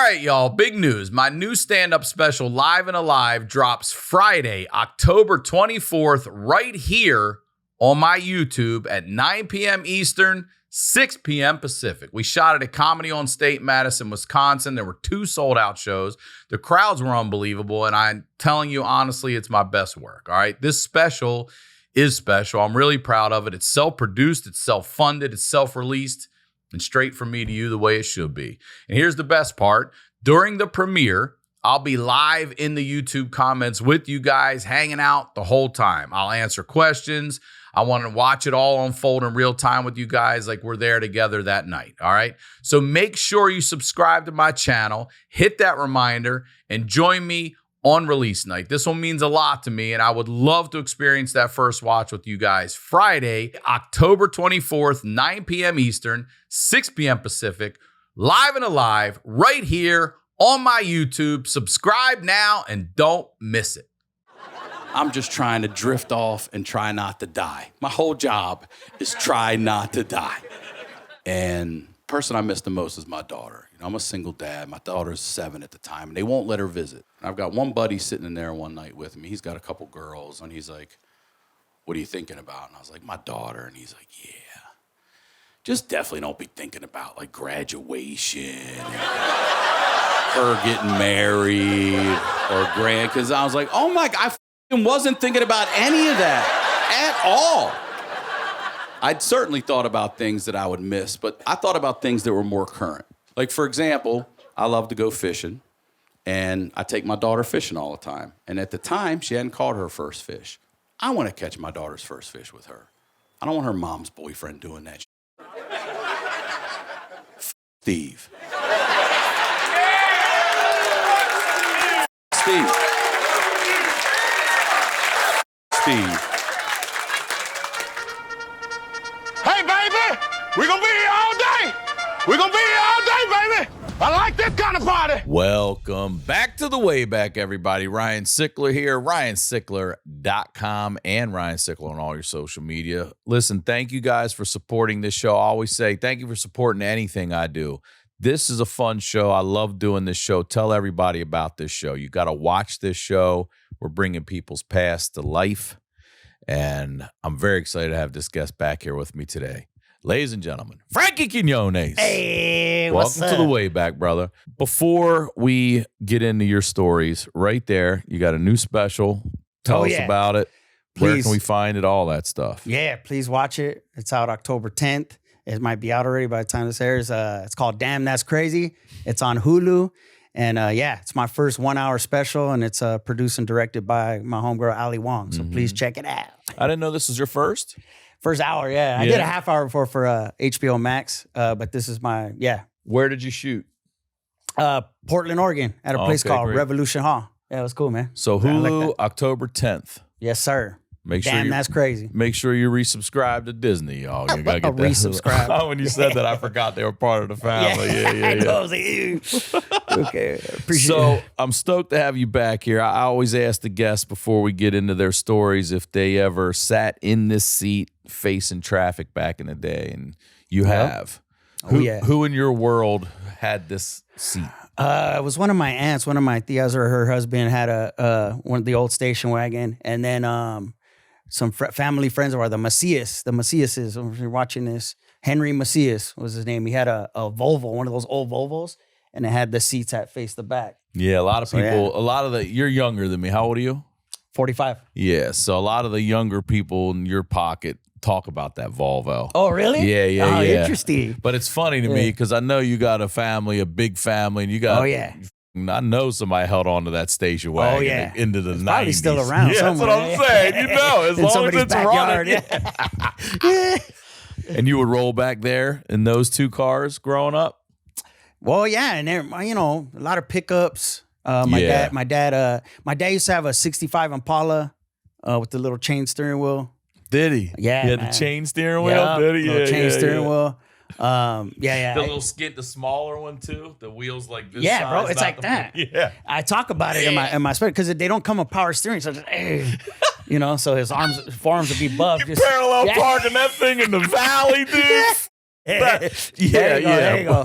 right, y'all, big news. My new stand-up special, Live and Alive, drops Friday, October 24th, right here on my YouTube at 9 p.m. Eastern, 6 p.m. Pacific. We shot it at Comedy on State, Madison, Wisconsin. There were 2 sold-out shows. The crowds were unbelievable, and I'm telling you, honestly, it's my best work, all right? This special is special. I'm really proud of it. It's self-produced, it's self-funded, it's self-released, and straight from me to you the way it should be. And here's the best part. During the premiere, I'll be live in the YouTube comments with you guys, hanging out the whole time. I'll answer questions. I want to watch it all unfold in real time with you guys like we're there together that night, all right? So make sure you subscribe to my channel, hit that reminder, and join me on release night. This one means a lot to me, and I would love to experience that first watch with you guys. Friday, October 24th, 9 p.m. Eastern, 6 p.m. Pacific, Live and Alive, right here on my YouTube. Subscribe now and don't miss it. I'm just trying to drift off and try not to die. My whole job is try not to die. And the person I miss the most is my daughter. You know, I'm a single dad. My daughter's 7 at the time, and they won't let her visit. And I've got one buddy sitting in there one night with me. He's got a couple girls, and he's like, "What are you thinking about?" And I was like, "My daughter." And he's like, "Yeah. Just definitely don't be thinking about, like, graduation and her getting married or grand." Because I was like, oh, my God, I wasn't thinking about any of that at all. I'd certainly thought about things that I would miss, but I thought about things that were more current. Like, for example, I love to go fishing, and I take my daughter fishing all the time. And at the time, she hadn't caught her first fish. I want to catch my daughter's first fish with her. I don't want her mom's boyfriend doing that shit. Steve. Steve. Hey, baby, we're going to be here all day. We're going to be here all day, baby. I like this kind of party. Welcome back to the Wayback, everybody. Ryan Sickler here, ryansickler.com and Ryan Sickler on all your social media. Listen, thank you guys for supporting this show. I always say thank you for supporting anything I do. This is a fun show. I love doing this show. Tell everybody about this show. You got to watch this show. We're bringing people's past to life. And I'm very excited to have this guest back here with me today. Ladies and gentlemen, Frankie Quiñones. Hey, what's up? Welcome to the Wayback, brother. Before we get into your stories, right there, you got a new special. Tell us about it. Please. Where can we find it? All that stuff. Yeah, please watch it. It's out October 10th. It might be out already by the time this airs. It's called Damn That's Crazy. It's on Hulu. And yeah, it's my first 1-hour special, and it's produced and directed by my homegirl, Ali Wong. So please check it out. I didn't know this was your first. First hour, yeah. I did a half hour before for HBO Max, but this is my, Where did you shoot? Portland, Oregon, at a place called Revolution Hall. Yeah, it was cool, man. So Hulu, October 10th. Yes, sir. Damn, that's crazy. Make sure you resubscribe to Disney, y'all. You gotta get that. Resubscribe. When you said that, I forgot they were part of the family. Yeah. I know. I was like, ew. Okay, appreciate it. So I'm stoked to have you back here. I always ask the guests before we get into their stories if they ever sat in this seat facing traffic back in the day, and you have. Who in your world had this seat? It was one of my aunts. One of my tias or her husband had one of the old station wagon, and then some family friends were the Macias. The Maciases. If you're watching this, Henry Macias was his name. He had a Volvo, one of those old Volvos, and it had the seats that face the back. Yeah, a lot of people. You're younger than me. How old are you? 45. Yeah, so a lot of the younger people in your pocket talk about that Volvo. Oh, really? Yeah. Oh, interesting. But it's funny to me because I know you got a family, a big family, and you got. Oh, yeah. I know somebody held on to that station wagon into the 90s. Probably still around somewhere. That's what I'm saying. You know, as long as it's backyard, running. And you would roll back there in those 2 cars growing up? Well, yeah, and there, a lot of pickups. My dad used to have a 65 Impala with the little chain steering wheel. Did he? Yeah, he had the chain steering wheel. Did he? Little chain steering wheel. The little skid, the smaller one too. The wheels like this. Yeah, size, bro, it's like that. Yeah, I talk about it in my spirit because they don't come with power steering. So just, so his forearms would be buffed. Just parallel parking that thing in the valley, dude. There you go.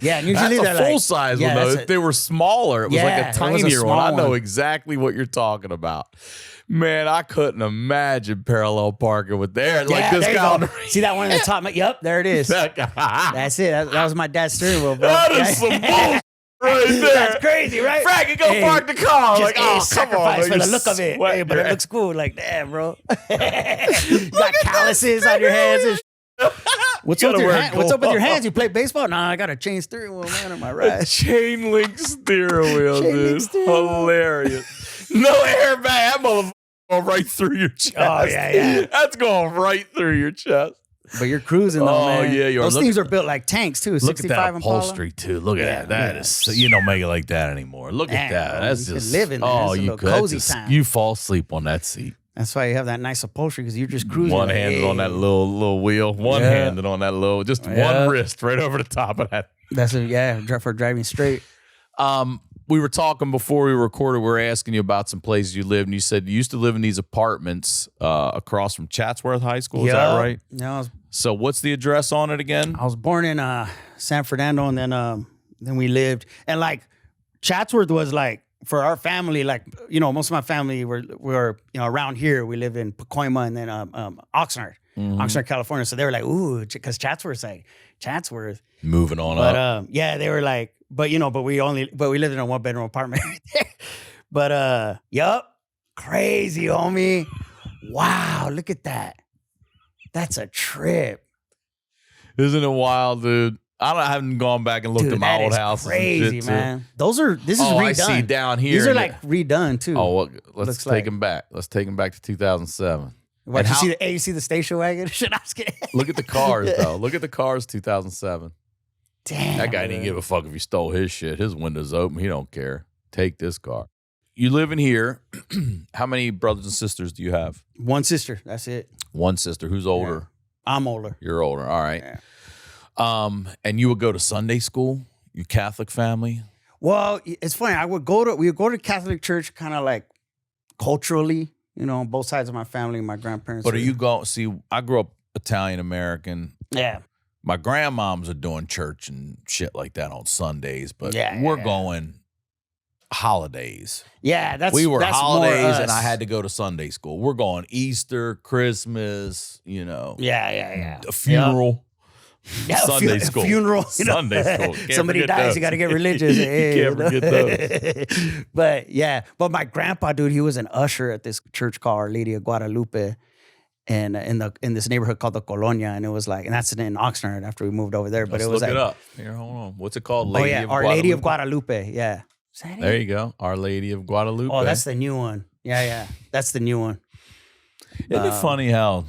Yeah, and usually that's they're a full like, size yeah, one though. that's If they were smaller, it was like a it was a tinier one. small I know one. exactly what you're talking about. Man, I couldn't imagine parallel parking with there. Like this there you guy. go. See that one in the top? Yep, there it is. That guy. That's it. That was my dad's steering wheel, bro. That is some bullshit right there. That's crazy, right? Frankie, go park the car. Just Like, oh, come on. sacrifice for you're the look of it. sweating. Hey, but it looks cool. Like, damn, bro. You got calluses on your hands and What's up with your hand? What's up with your hands? You play baseball? Nah, I got a chain steering wheel, man, on my A right. chain link steering wheel, Chain link dude. steering wheel. Hilarious. No airbag. That motherfucker going right through your chest. Oh, yeah. That's going right through your chest. But you're cruising, though, Oh, man. yeah, you are. Those Look things at- are built like tanks, too. Look at 65 that Impala. upholstery, too. Look at Yeah, that. That yeah. is, you don't make it like that anymore. Look at Damn, that. bro, That's you could just, live in there. oh, It's a you little could. cozy That's just- time. you fall asleep on that seat. That's why you have that nice upholstery, because you're just cruising. One like, handed on hey. that little wheel. One handed on that little, just Yeah. one wrist right over the top of that. That's for driving straight. We were talking before we recorded. We were asking you about some places you lived, and you said you used to live in these apartments across from Chatsworth High School. Is that right? Yeah, So what's the address on it again? I was born in San Fernando, and then we lived, and like Chatsworth was like for our family, like most of my family were around here. We live in Pacoima and then Oxnard, Oxnard, California. So they were like, ooh, because Chatsworth's like Chatsworth. Moving on But up. they were like, but we lived in a 1-bedroom apartment. But yup, crazy, homie. Wow, look at that. That's a trip. Isn't it wild, dude? I haven't gone back and looked Dude, at my that old is houses. crazy, and shit, man. This is Oh, redone. I see down here. These are like redone too. Oh, well, let's Looks take like. them back. Let's take them back to 2007. What, And you how- see you see the station wagon? Shit, I was kidding. Look at the cars, though. Look at the cars 2007. Damn. That guy didn't give a fuck if you stole his shit. His window's open. He don't care. Take this car. You live in here. How many brothers and sisters do you have? One sister. That's it. One sister. Who's older? I'm older. You're older. All right. Yeah. And you would go to Sunday school? You Catholic family? Well, it's funny. We would go to Catholic church kind of like culturally, on both sides of my family, my grandparents. But are you going? See, I grew up Italian American. Yeah. My grandmoms are doing church and shit like that on Sundays, but Yeah, we're yeah. going holidays. Yeah, that's We were that's more holidays, and us. I had to go to Sunday school. We're going Easter, Christmas, Yeah. a funeral. Yeah, Sunday school. Funeral. Sunday school. Can't Somebody forget dies, those. you got to get religious. You Hey, can't forget those. But my grandpa, dude, he was an usher at this church called Our Lady of Guadalupe, and in this neighborhood called the Colonia, and it was like, and that's in Oxnard after we moved over there. But Let's it was look like, it up. Here, hold on. What's it called? Our Lady of Guadalupe. Yeah. Is that There it? you go. Our Lady of Guadalupe. Oh, that's the new one. Yeah. That's the new one. Isn't it funny how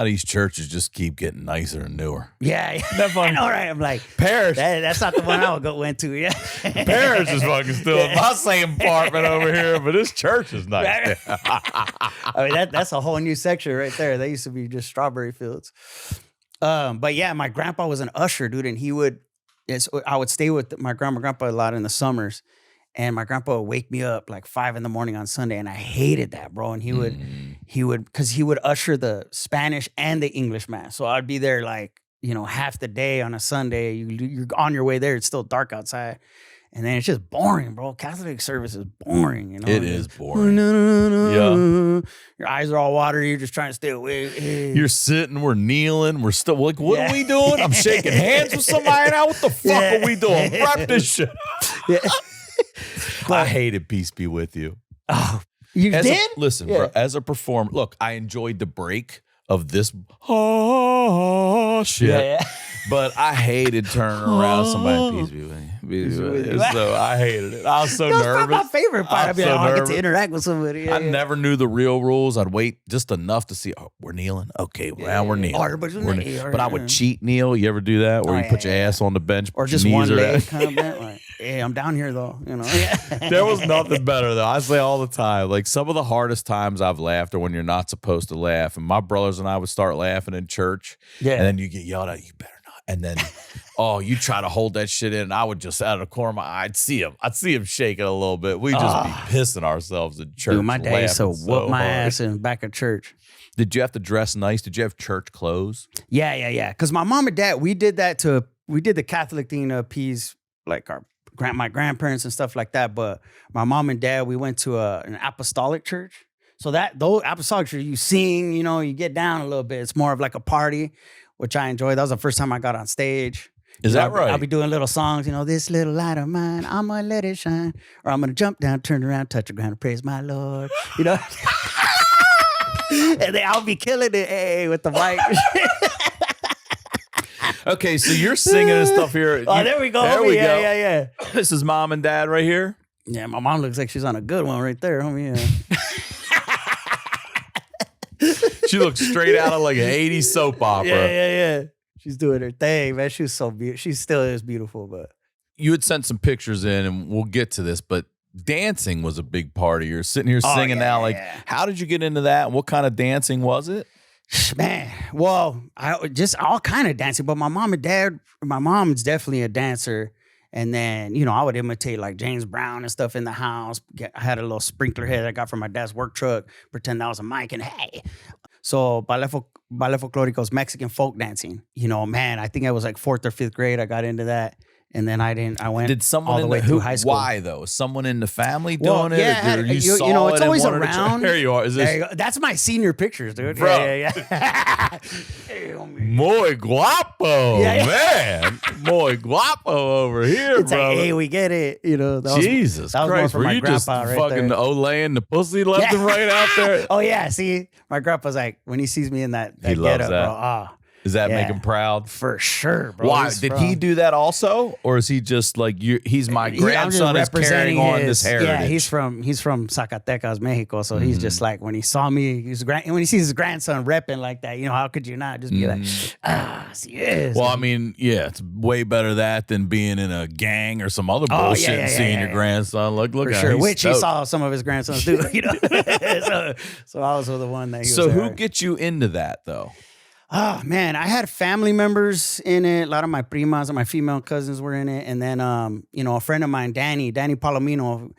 these churches just keep getting nicer and newer? Yeah. That funny? I know, right? I'm like, Parish. that's not the one I would went to. Yeah. Parish is fucking still in my same apartment over here, but this church is nice. I mean, that's a whole new section right there. They used to be just strawberry fields. But yeah, my grandpa was an usher, dude, and I would stay with my grandpa a lot in the summers, and my grandpa would wake me up like 5 a.m. on Sunday, and I hated that, bro. And he would usher the Spanish and the English mass, so I'd be there like half the day on a Sunday. You're on your way there; it's still dark outside. And then it's just boring, bro. Catholic service is boring, It is boring. Yeah. Your eyes are all watery. You're just trying to stay awake. You're sitting, we're kneeling, we're still like, what are we doing? I'm shaking hands with somebody now. What the fuck are we doing? Wrap this shit. Yeah. I hated Peace Be With You. Oh, you did? Listen, Yeah. bro, as a performer, look, I enjoyed the break of this shit. Yeah. But I hated turning around somebody. Peace be with you. Peace be with you. So I hated it. I was so That's nervous. not my favorite part. I'm I mean, so I get nervous. to interact with somebody. Yeah, I yeah. never knew the real rules. I'd wait just enough to see, we're kneeling. Okay, now we're kneeling. Oh, everybody's We're kneeling. kneeling. But I would cheat kneel. You ever do that? Where Oh, you put your yeah. ass on the bench, Or put your just knees one or leg that. kind of bent. Like, hey, I'm down here though. Yeah. There was nothing better though. I say all the time, like some of the hardest times I've laughed are when you're not supposed to laugh. And my brothers and I would start laughing in church. Yeah. And then you get yelled at, you better not. And then, you try to hold that shit in. And I would just out of the corner of my eye, I'd see him shaking a little bit. We'd just be pissing ourselves in church. Dude, my dad used to laughing whoop my hard. ass in the back of church. Did you have to dress nice? Did you have church clothes? Yeah. Because my mom and dad, we did that to we did the Catholic thing to appease like my grandparents and stuff like that. But my mom and dad, we went to an apostolic church. So those apostolic church, you sing, you know, you get down a little bit. It's more of like a party, which I enjoy. That was the first time I got on stage. Is that right? I'll be doing little songs, you know, this little light of mine, I'm gonna let it shine, or I'm gonna jump down, turn around, touch the ground, and praise my Lord, you know. And then I'll be killing it with the mic. Okay, so you're singing and stuff here. Oh, there we go. There we go. Yeah. This is mom and dad right here. Yeah, my mom looks like she's on a good one right there, homie. Yeah. She looks straight out of like an 80s soap opera. Yeah. She's doing her thing, man. She was so beautiful. She still is beautiful, but You had sent some pictures in, and we'll get to this, but dancing was a big part of yours. Sitting here singing now, like, how did you get into that? And what kind of dancing was it? Man, well, I just all kind of dancing, but my mom and dad, my mom's definitely a dancer. And then, you know, I would imitate like James Brown and stuff in the house. I had a little sprinkler head I got from my dad's work truck, pretend that was a mic, and hey. So baile folklórico is Mexican folk dancing. You know, man, I think I was like 4th or 5th grade. I got into that. And then I went Did someone all the way through high school. Why though? Someone in the family doing it? Yeah, Or you saw know, it's it and always wanted to around. Here you are. Is There this you go. That's my senior pictures, dude. Bro. Yeah. muy guapo, Yeah. man? Muy guapo over here, It's bro. like, hey, we get it. You know, Jesus that was more Christ, for were my you just grandpa right fucking there. Olaying the pussy left Yeah. and right out there? Oh yeah, see, my grandpa's like, when he sees me in that He loves getup, that. bro. Ah, Does that make Yeah. him proud? for sure, bro. Why He's did from- he do that also, or is he just like he's my I'm just grandson is carrying on this heritage? Yeah, he's from Zacatecas, Mexico. So he's just like when he saw me, when he sees his grandson repping like that, you know, how could you not just be like, yes. Well, I mean, yeah, it's way better that than being in a gang or some other bullshit and seeing your grandson. Look for at sure. him. He's Which he stoked. saw some of his grandsons do, you know. so I was the one that he was. So who there. gets you into that though? Oh man, I had family members in it. A lot of my primas and my female cousins were in it. And then you know, a friend of mine, Danny Palomino,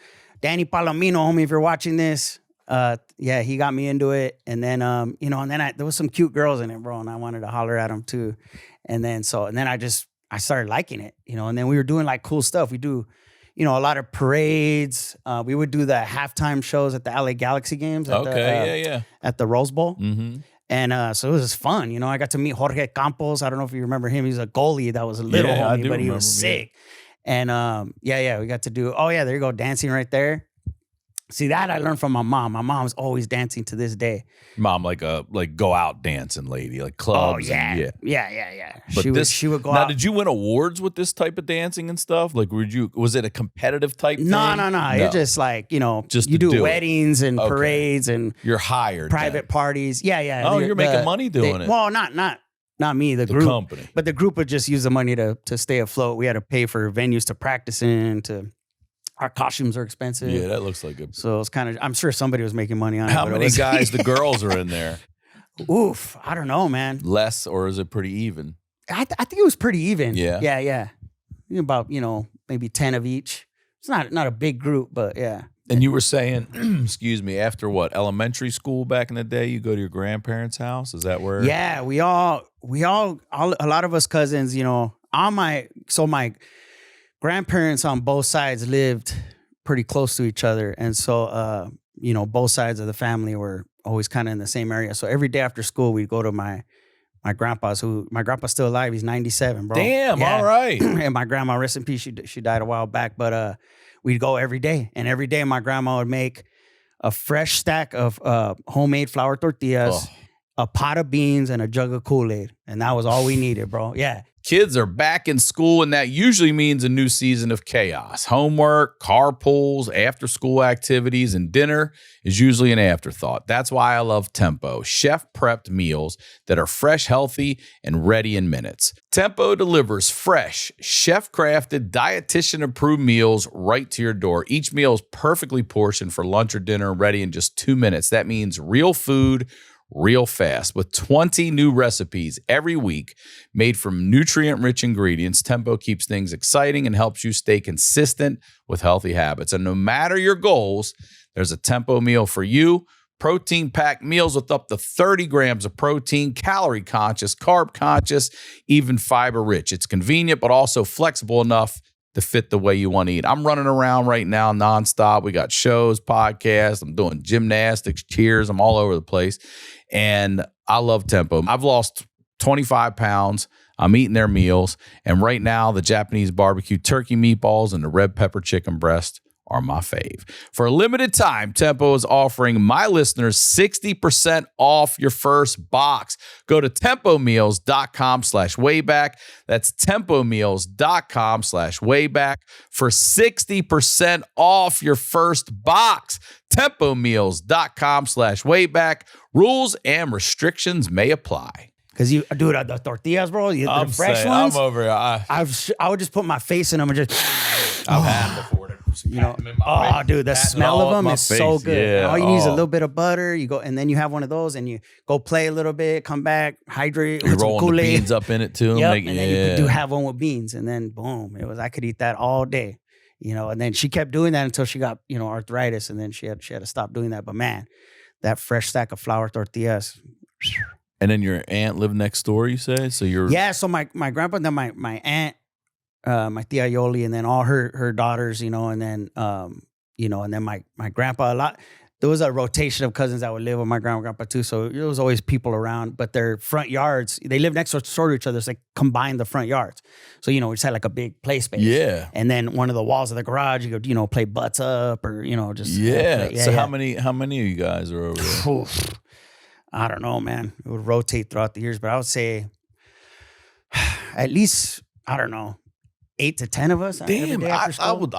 homie, if you're watching this, yeah, he got me into it. And then you know, and then there was some cute girls in it, bro, and I wanted to holler at them too. And then I started liking it, you know, and then we were doing like cool stuff. We do, you know, a lot of parades. We would do the halftime shows at the LA Galaxy games at at the Rose Bowl. Mm-hmm. And so it was just fun. You know, I got to meet Jorge Campos. I don't know if you remember him. He's a goalie that was a little homie, but he was sick. And we got to do, there you go, dancing right there. See, that I learned from my mom. My mom's always dancing to this day. Mom, like go out dancing lady, like clubs. Oh, yeah. And, Yeah. But She would go now, out. did you win awards with this type of dancing and stuff? Like, was it a competitive type thing? No. It's just like, you know, Just you to do do it. weddings and Okay. parades and You're hired. private parties. Yeah. Oh, you're making money doing it. Well, not me, the The group. company. But the group would just use the money to stay afloat. We had to pay for venues to practice in, our costumes are expensive. Yeah, that looks like it. So it's kind of, I'm sure somebody was making money on it. How but it many was- guys, the girls are in there? Oof, I don't know, man. Less, or is it pretty even? I think it was pretty even. Yeah? Yeah. About, you know, maybe 10 of each. It's not a big group, but yeah. And you were saying, excuse me, after what, elementary school back in the day, you go to your grandparents' house? Is that where? Yeah, we all, a lot of us cousins, you know, my grandparents on both sides lived pretty close to each other. And so, you know, both sides of the family were always kind of in the same area. So every day after school, we'd go to my grandpa's, my grandpa's still alive. He's 97, bro. Damn, Yeah. all right. And my grandma, rest in peace, she died a while back. But we'd go every day. And every day my grandma would make a fresh stack of homemade flour tortillas, a pot of beans, and a jug of Kool-Aid. And that was all we needed, bro. Yeah. Kids are back in school, and that usually means a new season of chaos. Homework, carpools, after-school activities, and dinner is usually an afterthought. That's why I love Tempo, chef-prepped meals that are fresh, healthy, and ready in minutes. Tempo delivers fresh, chef-crafted, dietitian-approved meals right to your door. Each meal is perfectly portioned for lunch or dinner, ready in just 2 minutes. That means real food, real fast. With 20 new recipes every week made from nutrient-rich ingredients, Tempo keeps things exciting and helps you stay consistent with healthy habits. And no matter your goals, there's a Tempo meal for you. Protein-packed meals with up to 30 grams of protein, calorie-conscious, carb-conscious, even fiber-rich. It's convenient, but also flexible enough to fit the way you want to eat. I'm running around right now nonstop. We got shows, podcasts. I'm doing gymnastics, cheers. I'm all over the place. And I love Tempo. I've lost 25 pounds. I'm eating their meals. And right now, the Japanese barbecue turkey meatballs and the red pepper chicken breast are my fave. For a limited time, Tempo is offering my listeners 60% off your first box. Go to tempomeals.com/wayback. That's tempomeals.com/wayback for 60% off your first box. Tempomeals.com/wayback. Rules and restrictions may apply. Because you do the tortillas, bro. The fresh ones. I'm over here. I would just put my face in them and just. I've had them before. You know, dude, the smell of them is so good. Yeah. All you need is a little bit of butter. You go, and then you have one of those, and you go play a little bit, come back, hydrate. You're rolling the beans up in it too. Yep, and then you do have one with beans, and then boom, I could eat that all day. You know, and then she kept doing that until she got arthritis, and then she had to stop doing that. But man, that fresh stack of flour tortillas. And then your aunt lived next door, you say? So you're So my grandpa, then my aunt. My tia Yoli, and then all her daughters, and then and then my grandpa. There was a rotation of cousins that would live with my grandpa too. So there was always people around, but their front yards, they lived next door to each other. So they combined the front yards. So we just had like a big play space. Yeah. And then one of the walls of the garage, you could play butts up or just So how many of you guys are over there? I don't know, man. It would rotate throughout the years, but I would say at least, I don't know, 8 to 10 of us. Damn, I would.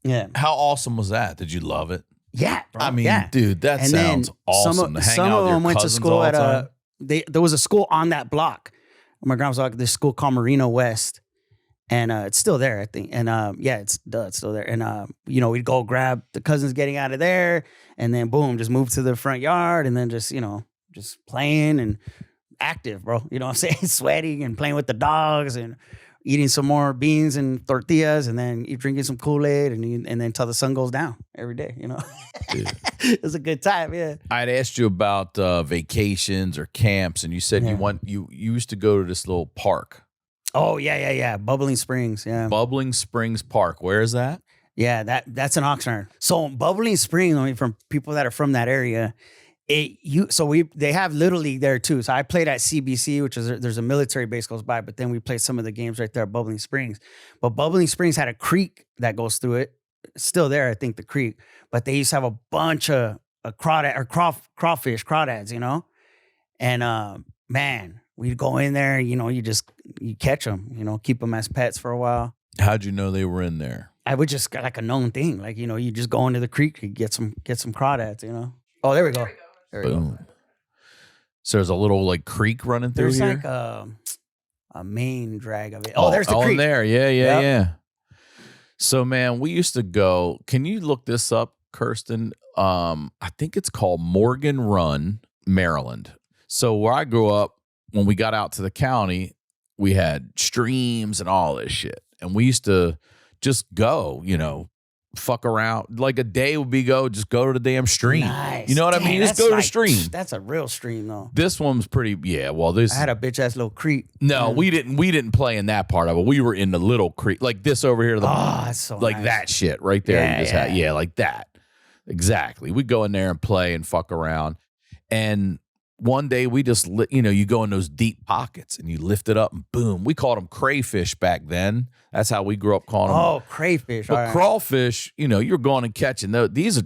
Yeah. How awesome was that? Did you love it? Yeah, bro. I mean, dude, that sounds awesome. To hang some out of with them your went to cousins school all at the time. there was a school on that block. My grandma's like this school called Marino West, and it's still there, I think. And it's still there. And we'd go grab the cousins getting out of there, and then boom, just move to the front yard, and then just playing and active, bro. You know what I'm saying? Sweating and playing with the dogs and eating some more beans and tortillas, and then you drinking some Kool-Aid, and then until the sun goes down every day. It was a good time. Yeah. I'd asked you about vacations or camps, and you said you used to go to this little park. Oh yeah. Bubbling Springs. Yeah. Bubbling Springs Park. Where is that? Yeah, that's in Oxnard. So Bubbling Springs, from people that are from that area. They have Little League there too. So I played at CBC, which is there's a military base close by, but then we played some of the games right there at Bubbling Springs. But Bubbling Springs had a creek that goes through it. It's still there, I think, the creek. But they used to have a bunch of crawfish, crawdads, And man, we'd go in there, you catch them, keep them as pets for a while. How'd you know they were in there? I would just like a known thing, like you just go into the creek, you get some crawdads, Oh, there we go. Boom. So there's a little creek running through here. There's a main drag of it. Oh, there's the creek. In there. Yeah. So man, we used to go. Can you look this up, Kirsten? I think it's called Morgan Run, Maryland. So where I grew up, when we got out to the county, we had streams and all this shit, and we used to just go, fuck around. Like a day would be just go to the damn stream. Nice. You know what I mean? Just go to the stream. That's a real stream though. This one's pretty, this I had a bitch ass little creek. No, we didn't play in that part of it. We were in the little creek. Like this over here. That's so like nice. that shit right there. Like that. Exactly. We'd go in there and play and fuck around. And one day we just, you go in those deep pockets and you lift it up and boom. We called them crayfish back then. That's how we grew up calling them. Oh, crayfish. But crawfish, you're going and catching those. These are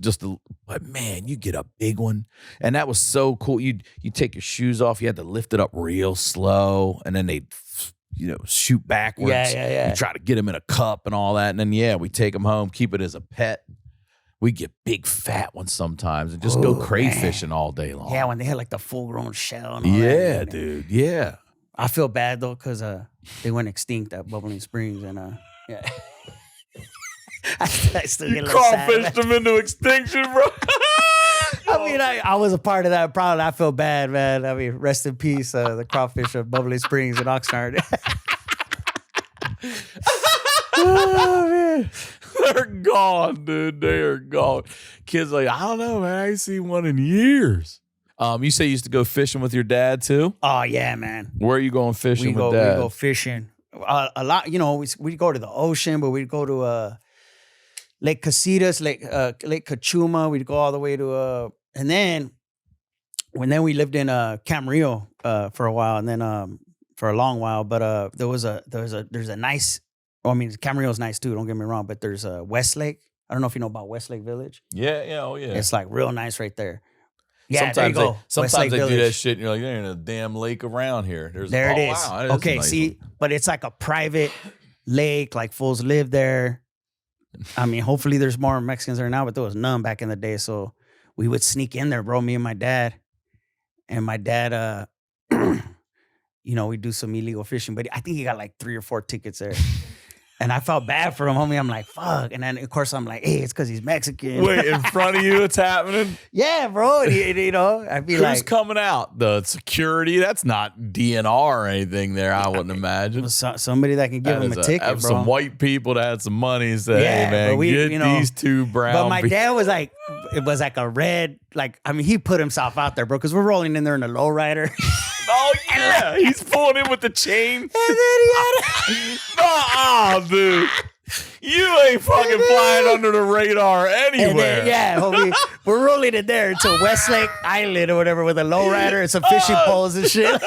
but man, you get a big one. And that was so cool. You take your shoes off. You had to lift it up real slow. And then they'd, shoot backwards. Yeah. You try to get them in a cup and all that. And then, we take them home, keep it as a pet. We get big fat ones sometimes and just go crayfishing all day long. Yeah, when they had like the full grown shell and all that. Yeah, dude. Yeah. I feel bad though, because they went extinct at Bubbling Springs and yeah. I still get a little sad. Crawfished them into extinction, bro. I mean, I was a part of that problem. I feel bad, man. I mean, rest in peace, the crawfish of Bubbling Springs in Oxnard. Oh, man. They're gone, dude. They are gone. Kids like, I don't know, man. I ain't seen one in years. You say you used to go fishing with your dad too? Oh yeah, man. Where are you going fishing with dad? We go fishing a lot. You know, we go to the ocean, but we'd go to Lake Casitas, Lake Cachuma. We'd go all the way to and then we lived in Camarillo for a while, and then for a long while. But there's a nice. Well, I mean, Camarillo's nice too. Don't get me wrong, but there's a Westlake. I don't know if you know about Westlake Village. Yeah, oh yeah. It's like real nice right there. Yeah, sometimes they do that shit, and you're like, there ain't a damn lake around here. It is. Wow, okay, nice see, but it's like a private lake. Like fools live there. I mean, hopefully there's more Mexicans there now, but there was none back in the day. So we would sneak in there, bro. Me and my dad, you know, we do some illegal fishing. But I think he got like 3 or 4 tickets there. And I felt bad for him, homie. I'm like, fuck. And then, of course, I'm like, hey, it's because he's Mexican. Wait, in front of you it's happening? Yeah, bro. You know, I'd be Who's coming out? The security? That's not DNR or anything there, I wouldn't imagine. Somebody that can give him a ticket, have bro. Some white people that had some money and say, hey, man, get these 2 brown But my dad was like, it was like a red, like, I mean, he put himself out there, bro, because we're rolling in there in a lowrider. Oh, yeah. He's pulling in with the chain. And then he had oh, dude. You ain't fucking flying under the radar anywhere. And then, homie, we're rolling in there to Westlake Island or whatever with a lowrider and some fishing poles and shit.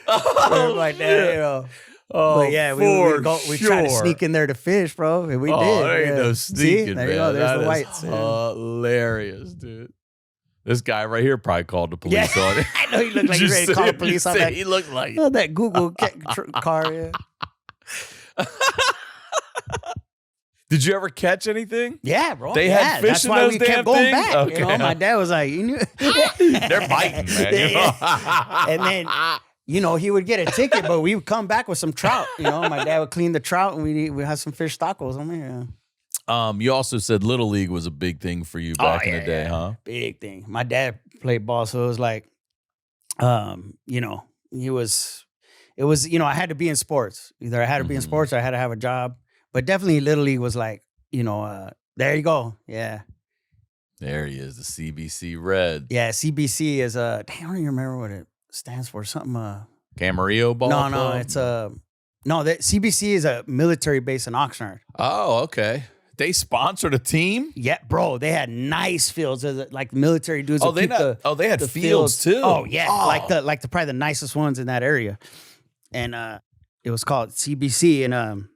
Oh, my dad, you know. Oh, but yeah, we tried to sneak in there to fish, bro. And we did. There ain't no sneaking, See? There man. you go. There's that the whites. Hilarious, dude. This guy right here probably called the police on it. I know he looked like he ready to call the police on that. He looked like that Google car. Yeah. Did you ever catch anything? Yeah, bro. They had fish that's in why those we damn kept going things? back. Okay. You know, my dad was like, you knew. They're biting, man. You know? And then, you know, he would get a ticket, but we would come back with some trout. You know, my dad would clean the trout, and we had some fish tacos. I mean, yeah. You also said Little League was a big thing for you back in the day, huh? Big thing. My dad played ball, so it was like, you know, it was, you know, I had to be in sports. Either I had to be in sports or I had to have a job. But definitely Little League was like, you know, there you go. Yeah. There he is, the CBC Red. Yeah, CBC is damn, I don't even remember what it stands for. Something Camarillo ball? No, it's CBC is a military base in Oxnard. Oh, okay. They sponsored a team? Yeah, bro. They had nice fields, like military dudes. They had the fields too. Oh yeah, like the probably the nicest ones in that area. And it was called CBC, and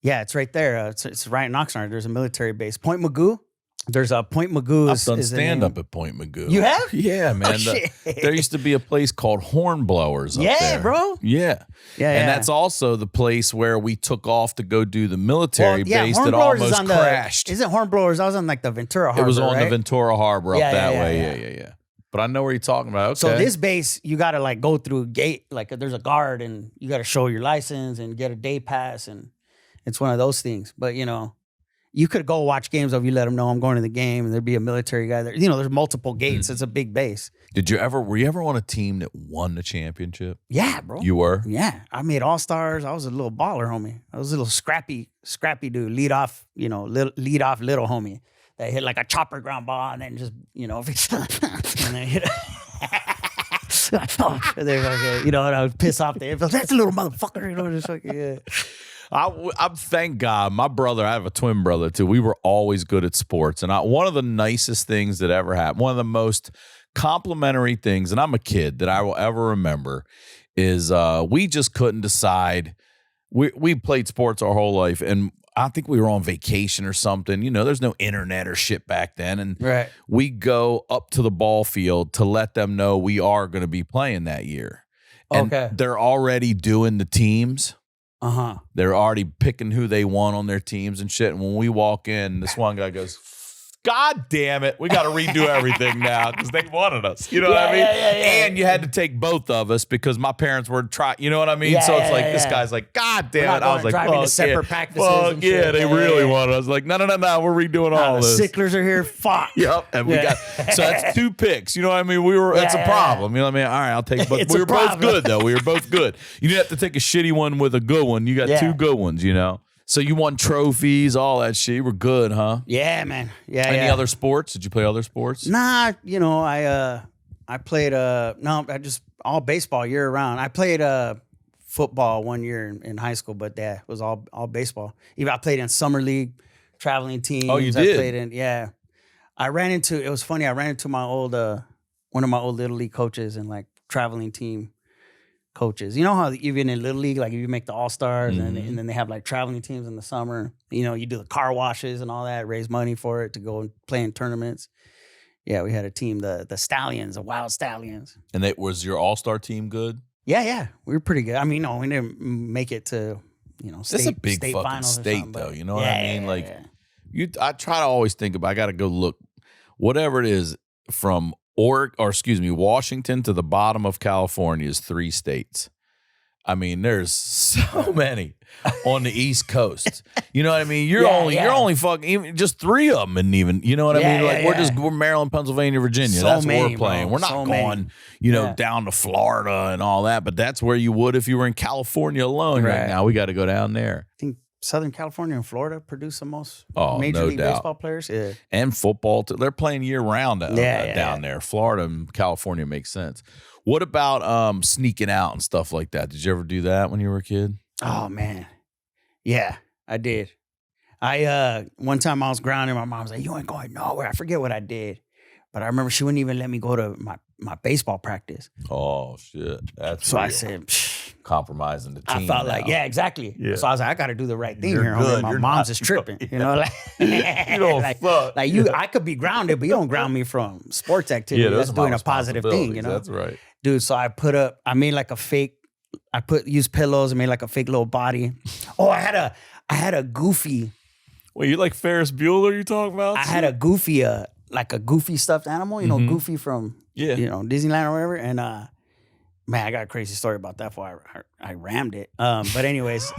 yeah, it's right there. It's right in Oxnard. There's a military base, Point Magoo. There's a Point Magoo. I've done stand-up at Point Magoo. You have? Yeah, man. There used to be a place called Hornblowers up there. Yeah, bro. Yeah. And that's also the place where we took off to go do the military base that almost crashed. Isn't Hornblowers? I was on like the Ventura Harbor, It was on right? the Ventura Harbor up that way. Yeah. But I know where you're talking about. Okay. So this base, you got to like go through a gate. Like there's a guard and you got to show your license and get a day pass. And it's one of those things. But, you know, you could go watch games if you let them know I'm going to the game, and there'd be a military guy there. You know, there's multiple gates. It's a big base. Were you ever on a team that won the championship? Yeah, bro. You were? Yeah. I made all-stars. I was a little baller, homie. I was a little scrappy dude. Lead off little homie that hit like a chopper ground ball and then just, you know, and then hit you know, and I would piss off the infield. That's a little motherfucker, you know, just fucking, yeah. I'm thank God. My brother, I have a twin brother too. We were always good at sports. And one of the nicest things that ever happened, one of the most complimentary things, and I'm a kid, that I will ever remember is we just couldn't decide. We played sports our whole life, and I think we were on vacation or something. You know, there's no internet or shit back then. And we go up to the ball field to let them know we are going to be playing that year. And they're already doing the teams. They're already picking who they want on their teams and shit. And when we walk in, this one guy goes, God damn it, we got to redo everything now because they wanted us. You know what I mean? And you had to take both of us because my parents were trying. You know what I mean? So it's like this guy's like, God damn it. I was like, driving to fuck separate practices. yeah, they really wanted us. Like, no, we're redoing all this. Sicklers are here. Fuck. Yep. And we got so that's 2 picks. You know what I mean? That's a problem. You know what I mean? All right, I'll take both. We were both good though. We were both good. You didn't have to take a shitty one with a good one. You got 2 good ones, you know. So you won trophies, all that shit. You were good, huh? Yeah, man. Yeah. Any other sports? Did you play other sports? Nah, you know, I played I just all baseball year round. I played football 1 year in high school, but it was all baseball. Even I played in summer league, traveling teams. Oh, you did? I played in, it was funny. I ran into my old one of my old Little League coaches and like traveling team coaches. You know how even in Little League, like if you make the All-Stars and then they have like traveling teams in the summer, you know, you do the car washes and all that, raise money for it to go and play in tournaments. Yeah, we had a team, the Stallions, the Wild Stallions. And was your All-Star team good? Yeah. We were pretty good. I mean, no, we didn't make it to, you know, That's a big state fucking finals state though. You know what I mean? Like I try to always think about, I got to go look, whatever it is from Washington to the bottom of California is 3 states. I mean, there's so many on the East Coast. You know what I mean? You're only fucking even just 3 of them, and even you know what I mean? Like we're Maryland, Pennsylvania, Virginia. So that's many, what we're playing. bro. We're not going, you know, down to Florida and all that. But that's where you would if you were in California alone. Right now, we got to go down there. I think Southern California and Florida produce the most Major League Baseball players. Yeah. And football. They're playing year round down there. Florida and California makes sense. What about sneaking out and stuff like that? Did you ever do that when you were a kid? Oh, man. Yeah, I did. One time I was grounded. My mom was like, you ain't going nowhere. I forget what I did. But I remember she wouldn't even let me go to my baseball practice. Oh, shit. That's so real. I said, compromising the team. I felt like, exactly. Yeah. So I was like, I got to do the right thing here. Good. My mom's just tripping. You know, like, you don't fuck. Like I could be grounded, but you don't ground me from sports activity. That's doing a positive thing, you know? That's right. Dude, so I made like a fake, used pillows and made like a fake little body. Oh, I had a goofy. Wait, you like Ferris Bueller you talking about? I had a goofy, like a goofy stuffed animal, you know, Goofy from, you know, Disneyland or whatever. And, man, I got a crazy story about that before I rammed it. But anyways.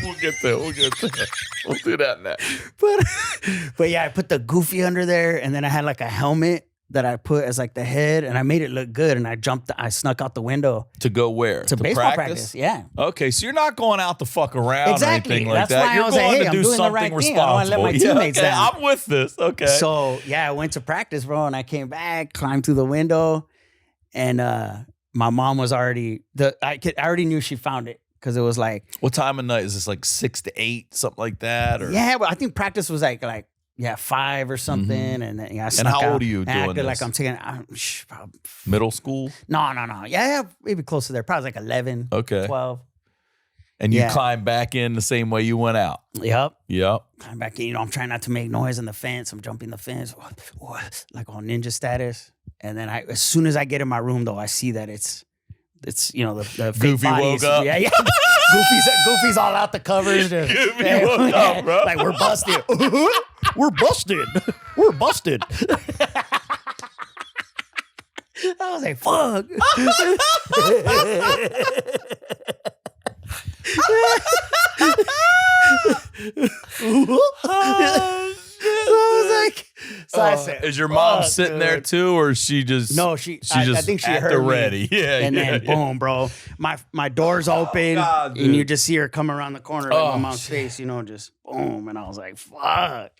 We'll get there. We'll do that next. But yeah, I put the Goofy under there. And then I had like a helmet that I put as like the head. And I made it look good. And I snuck out the window. To go where? To baseball practice. Yeah. Okay, so you're not going out to fuck around or anything like That's that. Why you're I was going like, hey, to do I'm doing something the right responsible. thing. I don't want to let my teammates down. I'm with this. Okay. So yeah, I went to practice, bro. And I came back, climbed through the window. And my mom was I already knew she found it. Because it was like, what time of night is this? Like 6 to 8, something like that? Or yeah, but I think practice was like 5 or something. And then I snuck how out old are you and doing acted this? like I'm taking middle school? No. Yeah, maybe close to there. Probably like 11, 12. And you climb back in the same way you went out. Yep. Climb back in. You know, I'm trying not to make noise on the fence. I'm jumping the fence, like on ninja status. And then as soon as I get in my room, though, I see that it's you know the Goofy woke up. Yeah. Goofy's all out the covers. Goofy woke up, bro. Like we're busted. We're busted. I was like, fuck. I said, is your mom sitting there too, or she just? No, I think she heard me. Ready. Yeah, and then boom, bro. My door's open, and you just see her come around the corner like my mom's face, you know, just boom. And I was like, fuck.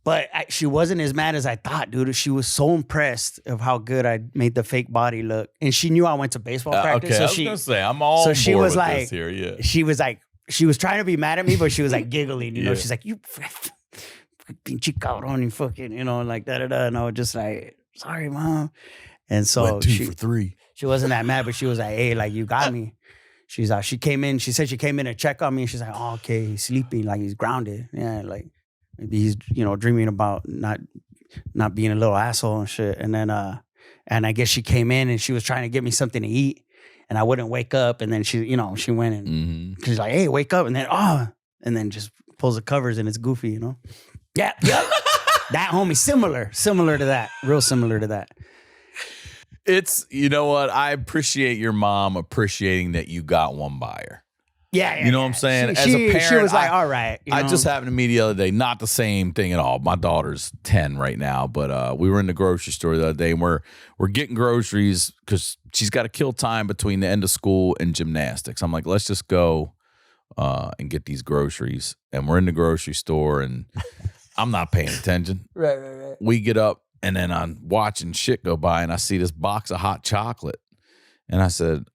But she wasn't as mad as I thought, dude. She was so impressed of how good I made the fake body look, and she knew I went to baseball practice. Okay, so I was gonna say I'm all. So she was like, this here, yeah. She was like, she was trying to be mad at me, but she was like giggling. You know, she's like, you pinche cabrón, you fucking, you know, like da. And I was just like, sorry, mom. And so went 2 for 3. She wasn't that mad, but she was like, hey, like you got me. She came in. She said she came in to check on me. And she's like, oh, okay, he's sleeping, like he's grounded. Yeah, like. Maybe he's, you know, dreaming about not being a little asshole and shit. And then, and I guess she came in and she was trying to get me something to eat, and I wouldn't wake up. And then she, you know, she went and she's like, "Hey, wake up!" And then, and then just pulls the covers and it's Goofy, you know. Yeah. That homie, similar to that. Real similar to that. It's, you know what? I appreciate your mom appreciating that you got one by her. Yeah. You know what I'm saying? As a parent, she was like, all right. I just happened to meet the other day. Not the same thing at all. My daughter's 10 right now, but we were in the grocery store the other day, and we're getting groceries because she's got to kill time between the end of school and gymnastics. I'm like, let's just go and get these groceries. And we're in the grocery store, and I'm not paying attention. Right. We get up, and then I'm watching shit go by, and I see this box of hot chocolate. And I said,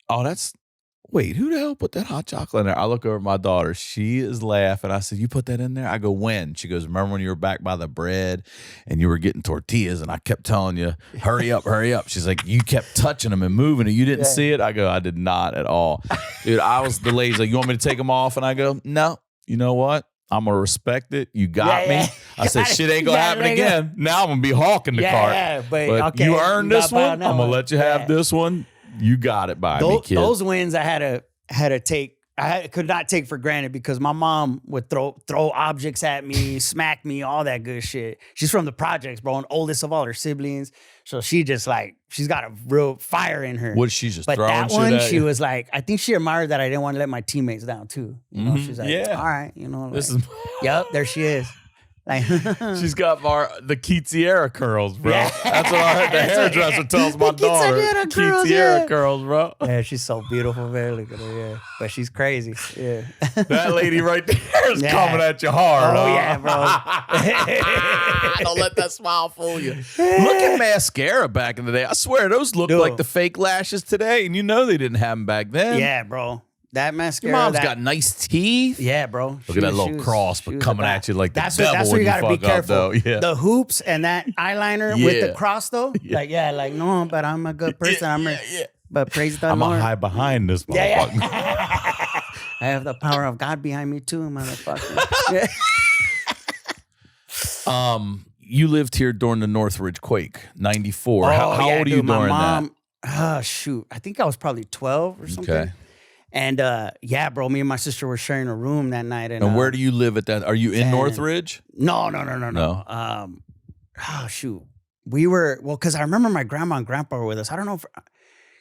wait, who the hell put that hot chocolate in there? I look over at my daughter. She is laughing. I said, you put that in there? I go, when? She goes, remember when you were back by the bread and you were getting tortillas and I kept telling you, hurry up, hurry up. She's like, you kept touching them and moving and you didn't see it? I go, I did not at all. Dude, I was the lazy. Like, you want me to take them off? And I go, no. You know what? I'm going to respect it. You got me. I said, shit ain't going to happen again. Now I'm going to be hawking the cart. Yeah, but okay, you earned this one. I'm going to let you have Yeah. this one. You got it by me, kid. Those wins I had to take. Could not take for granted because my mom would throw objects at me, smack me, all that good shit. She's from the projects, bro, and oldest of all her siblings. So she's got a real fire in her. What, she's just but throwing that shit one, at she you? was like, I think she admired that I didn't want to let my teammates down too. You know, she's like, Yeah. all right, you know, like, This is yep, there she is. Like, she's got the Keatsiera curls, bro. Yeah. That's what the hairdresser tells my The daughter. Keatsiera curls, Keatsiera yeah. curls, bro. yeah, she's so beautiful, man. Look at her, yeah. But she's crazy, yeah. That lady right there is Yeah. coming at you hard. Oh, huh? yeah, bro. Don't let that smile fool you. Look at mascara back in the day. I swear those look Dude. like the fake lashes today, and you know they didn't have them back then. Yeah, bro. That mascara. Your mom's got nice teeth. Yeah, bro. Look at that little cross, but coming at you like the devil That's when where you you gotta be fuck up, careful. though. Yeah. The hoops and that eyeliner with Yeah. the cross, though. Like, no, but I'm a good person. Yeah. But praise the I'm Lord. gonna hide behind this motherfucker. Yeah. I have the power of God behind me too, motherfucker. You lived here during the Northridge Quake, 94. How yeah, old are you dude, my during mom, shoot. I think I was probably 12 or that? something. Okay. And yeah, bro, me and my sister were sharing a room that night. And where do you live at that? Are you in and- Northridge? No. No. Shoot. We were, because I remember my grandma and grandpa were with us. I don't know if,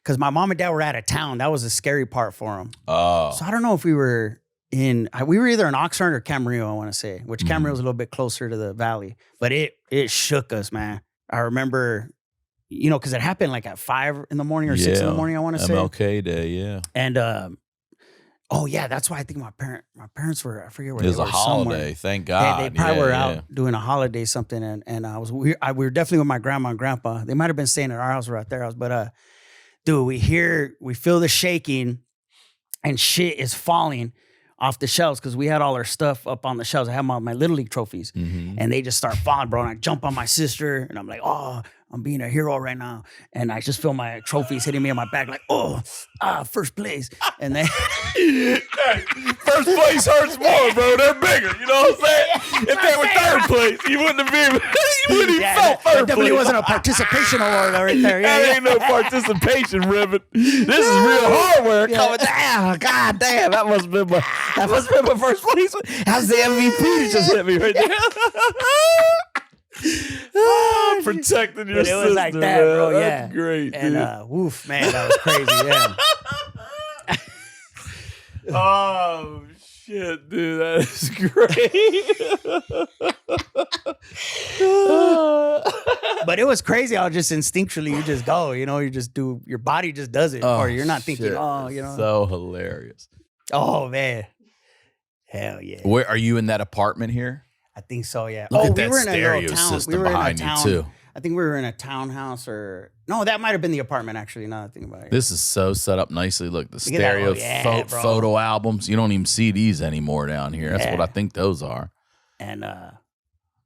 because my mom and dad were out of town. That was a scary part for them. Oh. So I don't know if we were either in Oxnard or Camarillo, I want to say, which Camarillo is a little bit closer to the valley. But it shook us, man. I remember, because it happened like at 5 in the morning or 6 in the morning, I want to say. MLK Day, yeah. And, yeah, that's why I think my parents were, I forget where It was they a were holiday, somewhere. thank God. They probably were Yeah. out doing a holiday something, and we were definitely with my grandma and grandpa. They might have been staying at our house or at their house, but dude, we feel the shaking, and shit is falling off the shelves because we had all our stuff up on the shelves. I had my Little League trophies, and they just start falling, bro. And I jump on my sister, and I'm like, oh, I'm being a hero right now. And I just feel my trophies hitting me on my back, like, first place. And then First place hurts more, bro. They're bigger. You know what I'm saying? If they were third place, you wouldn't have been. You wouldn't even felt that third definitely place. wasn't a participation award right there. Yeah, That ain't no participation ribbon. This is real hardware coming down. God damn, that must have been my first place. How's the MVP that just hit me right there? Protecting your But it sister, was like that, man. bro. That's Yeah, great, and dude. woof, man, that was crazy. Yeah. Oh shit, dude, that is great. But it was crazy how just instinctually you just go, you just do, your body just does it, or you're not thinking, shit. So hilarious. Oh man, hell yeah. Where are you in that apartment here? I think so, yeah. Look at we that were in a stereo little town. system We were in a behind you, town, too. I think we were in a townhouse no, that might have been the apartment actually, now that I think about it. This is so set up nicely. Look, the Look at that. stereo Oh, yeah, bro. photo albums. You don't even see these anymore down here. That's Yeah. what I think those are. And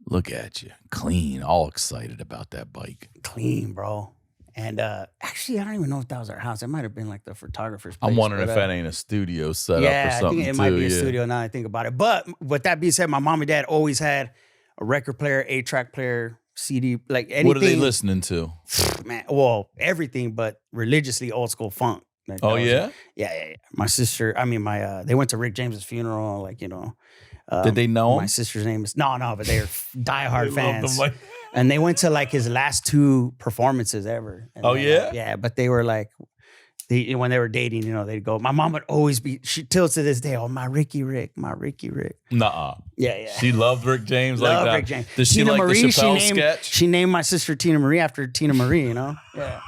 Look at you. Clean. All excited about that bike. clean, bro. And actually, I don't even know if that was our house. It might have been like the photographer's place. I'm wondering but, if that ain't a studio set up or yeah, something I think it too. might be a yeah. studio now that I think about it. But with that being said, my mom and dad always had a record player, 8-track player, CD, like anything. What are they listening to? Man, well, everything, but religiously old school funk. Like, Oh, that was yeah? it. Yeah. My sister, they went to Rick James's funeral, like, Did they know my him? sister's name is, no, but they're diehard fans. Like, And they went to like his last 2 performances ever. And oh, then, yeah? Yeah, but they were like, when they were dating, they'd go. My mom would always be, till to this day, oh, my Ricky Rick. Nuh-uh. Yeah. She loved Rick James like Love that. Rick James. Does she Tina like Marie, the Chappelle sketch? She named my sister Tina Marie after Tina Marie, Yeah.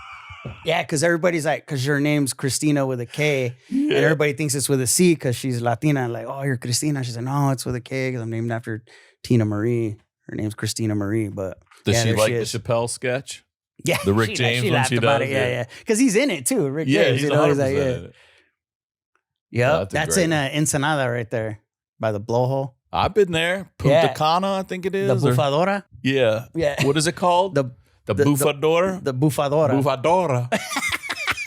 Yeah, because everybody's like, because her name's Christina with a K, and everybody thinks it's with a C because she's Latina. And like, oh, you're Christina. She's like, no, it's with a K because I'm named after Tina Marie. Her name's Christina Marie. But Does she there like she the is. Chappelle sketch? Yeah, The Rick she James she one laughed she about does? it. Yeah, because he's in it too. Rick James, he's 100% he's like, in it. Yep, That's that's great in Ensenada right there by the blowhole. I've been there. Punta Cana, I think it is. The Bufadora. Yeah. Yeah. What is it called? The Bufadora? The Bufadora. Bufadora.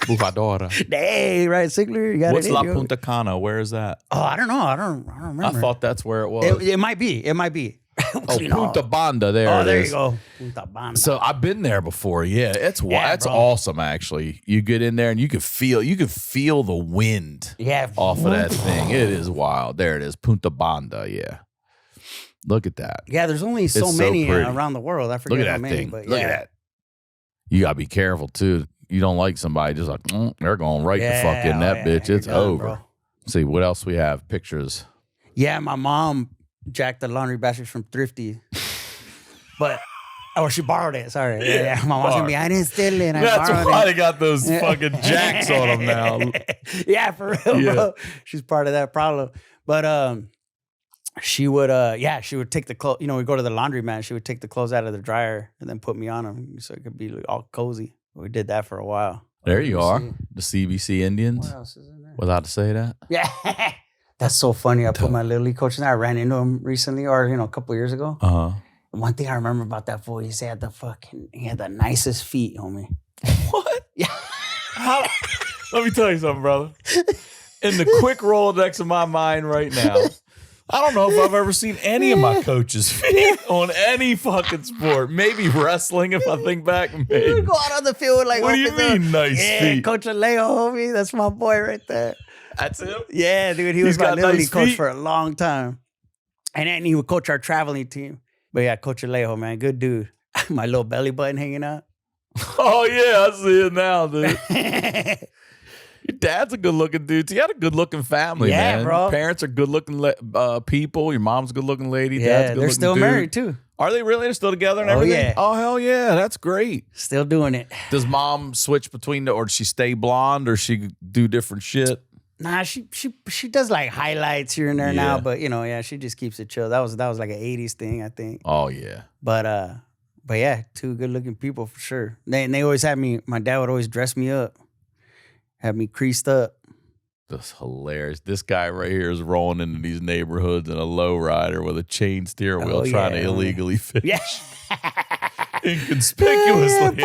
Bufadora. Hey, right, Sickler, you got What's it. La Punta Cana? Where is that? Oh, I don't know. I don't remember. I thought that's where it was. It might be. Oh, Punta Banda. There there it is. you go. Punta Banda. So I've been there before. Yeah, it's that's bro. awesome. Actually, you get in there and you can feel the wind off of that thing. It is wild. There it is, Punta Banda. Yeah, look at that. Yeah, there's only so It's so many pretty. around the world. I forget Look at how that many. thing. But Look at that. You gotta be careful too. You don't like somebody just like they're going right the fuck in that bitch. you're It's done, over. bro. Let's see what else we have. Pictures. Yeah, my mom jacked the laundry basket from Thrifty, but she borrowed it. Sorry, yeah. My mom's gonna be, I didn't steal it. I That's borrowed why it. they got those fucking jacks on them now. Yeah, for real, Yeah. bro. She's part of that problem. But she would take the clothes. We go to the laundromat. She would take the clothes out of the dryer and then put me on them so it could be like, all cozy. We did that for a while. There you are, See. the CBC Indians. What else is in there? Without to say that. Yeah, that's so funny. I put my Little League coach in there. I ran into him recently, or a couple years ago. Uh huh. One thing I remember about that fool, he had the nicest feet, homie. What? Yeah. Let me tell you something, brother. In the quick Rolodex of my mind right now, I don't know if I've ever seen any of my coaches' feet on any fucking sport. Maybe wrestling, if I think back. You Maybe. go out on the field like, What do you mean, nice feet? Coach Alejo, homie, that's my boy right there. That's him? Yeah, dude, he was He's my got Little nice League coach feet. for a long time, and then he would coach our traveling team. But yeah, Coach Alejo, man, good dude. My little belly button hanging out. Oh, yeah, I see it now, dude. Your dad's a good-looking dude. You got a good-looking family, Yeah, man. bro. Your parents are good-looking people. Your mom's a good-looking lady. Yeah, Dad's a they're good-looking still dude. married too. Are they really? They're still together and Oh, everything? yeah. Oh, hell yeah. That's great. Still doing it. Does mom switch between or does she stay blonde or she do different shit? Nah, she does like highlights here and there Yeah. now, but she just keeps it chill. That was like an 80s thing, I think. Oh, yeah. But yeah, 2 good looking people for sure. They always had me, my dad would always dress me up, have me creased up. That's hilarious. This guy right here is rolling into these neighborhoods in a lowrider with a chain steering wheel trying to illegally fish. Yeah. Inconspicuously.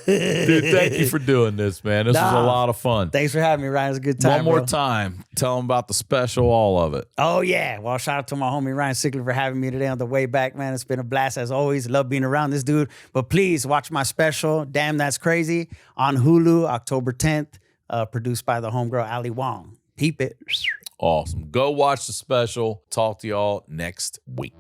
Dude, thank you for doing this, man. This was a lot of fun. Thanks for having me, Ryan. It was a good time. One more bro. time. Tell them about the special, all of it. Oh, yeah. Well, shout out to my homie Ryan Sickler for having me today on the Wayback, man. It's been a blast as always. Love being around this dude. But please watch my special, Damn That's Crazy, on Hulu, October 10th, produced by the homegirl Ali Wong. Peep it. Awesome. Go watch the special. Talk to y'all next week.